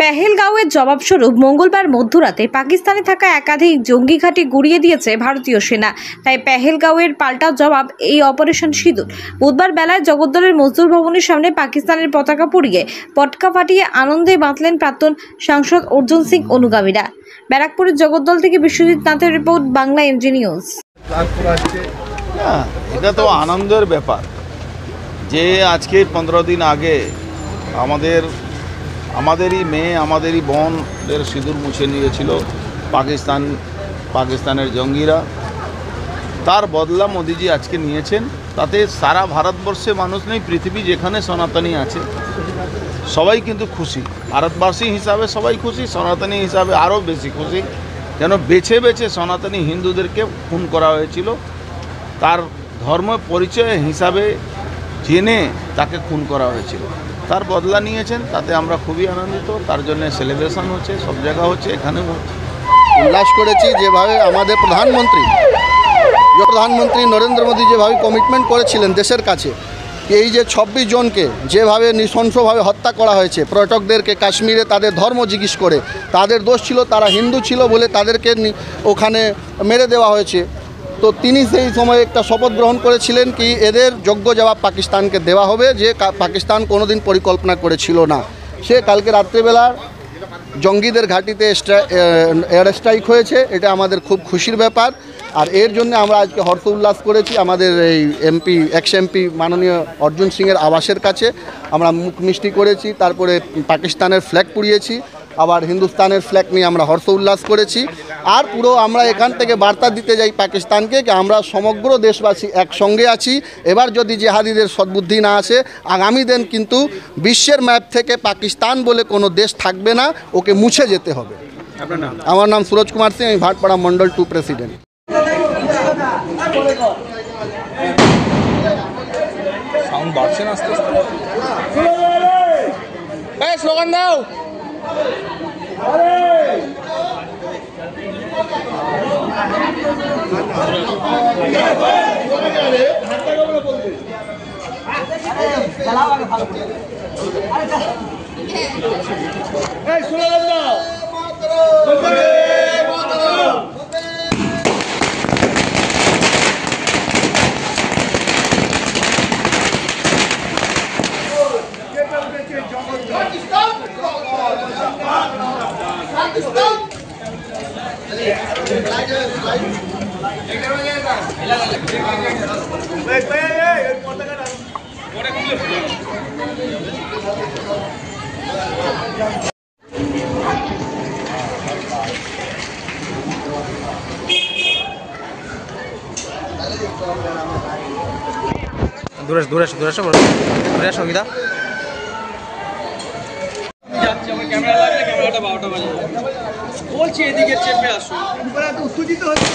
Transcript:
পেহেলগাঁওয়ের জবাবস্বরূপ মঙ্গলবার মধ্যরাতে পাকিস্তানে থাকা একাধিক জঙ্গি ঘাঁটি গুড়িয়ে দিয়েছে ভারতীয় সেনা। তাই পেহেলগাঁওয়ের পাল্টা জবাব এই অপারেশন সিঁদুর। বুধবার বেলায় জগদ্দলের মজদুর ভবনের সামনে পাকিস্তানের পতাকা পুড়িয়ে পটকা ফাটিয়ে আনন্দে বাঁধলেন প্রাক্তন সাংসদ অর্জুন সিং অনুগামীরা। ব্যারাকপুরের জগদ্দল থেকে বিশ্বজিৎ নাথের রিপোর্ট, বাংলা এমজি নিউজ। এটা তো আনন্দের ব্যাপার যে আজকে 15 দিন আগে আমাদেরই মেয়ে আমাদেরই বোনদের সিঁদুর মুছে নিয়েছিল পাকিস্তানের জঙ্গিরা। তার বদলা মোদিজি আজকে নিয়েছেন। তাতে সারা ভারতবর্ষে মানুষ নেই, পৃথিবী যেখানে সনাতনী আছে সবাই কিন্তু খুশি। ভারতবাসী হিসাবে সবাই খুশি, সনাতনী হিসাবে আরও বেশি খুশি। যেন বেছে বেছে সনাতনী হিন্দুদেরকে খুন করা হয়েছিল, তার ধর্ম পরিচয় হিসাবে জেনে তাকে খুন করা হয়েছিল। তার বদলা নিয়েছেন, তাতে আমরা খুবই আনন্দিত। তার জন্য সেলিব্রেশন হচ্ছে, সব জায়গা হচ্ছে, এখানেও হচ্ছে। উল্লাস করেছি যেভাবে আমাদের প্রধানমন্ত্রী নরেন্দ্র মোদী যেভাবে কমিটমেন্ট করেছিলেন দেশের কাছে, এই যে 26 জনকে যেভাবে নৃশংসভাবে হত্যা করা হয়েছে, পর্যটকদেরকে কাশ্মীরে তাদের ধর্ম জিজ্ঞেস করে, তাদের দোষ ছিল তারা হিন্দু ছিল বলে তাদেরকে ওখানে মেরে দেওয়া হয়েছে। তো তিনি সেই সময় একটা শপথ গ্রহণ করেছিলেন কি এদের যোগ্য জবাব পাকিস্তানকে দেওয়া হবে, যে পাকিস্তান কোনোদিন পরিকল্পনা করেছিল না। সে কালকে রাত্রিবেলা জঙ্গিদের ঘাঁটিতে এয়ার স্ট্রাইক হয়েছে, এটা আমাদের খুব খুশির ব্যাপার। আর এর জন্য আমরা আজকে হর্ষ উল্লাস করেছি আমাদের এই এক্স এমপি মাননীয় অর্জুন সিংয়ের আবাসের কাছে। আমরা মুখ মিষ্টি করেছি, তারপরে পাকিস্তানের ফ্ল্যাগ পুড়িয়েছি, আবার হিন্দুস্তানের ফ্ল্যাগ নিয়ে আমরা হর্ষ উল্লাস করেছি। আর পুরো আমরা এখান থেকে বার্তা দিতে যাই পাকিস্তানকে যে আমরা সমগ্র দেশবাসী একসঙ্গে আছি। এবার যদি জেহাদিদের সদ্বুদ্ধি না আসে, আগামী দিন কিন্তু বিশ্বের ম্যাপ থেকে পাকিস্তান বলে কোনো দেশ থাকবে না, ওকে মুছে যেতে হবে। আমার নাম সুরজ কুমার সিং, আমি ভাটপাড়া মন্ডল 2 প্রেসিডেন্ট। সাউন্ড বাড়ছে না আস্তে আস্তে। এই স্লোগান দাও। এই স্লোগান দাও। দূরে সঙ্গীতা ক্যামেরা লাগলে ক্যামেরাটা 12টা বাজে বলছি, এদিকে চেপে আসো। উত্তেজিত হচ্ছে।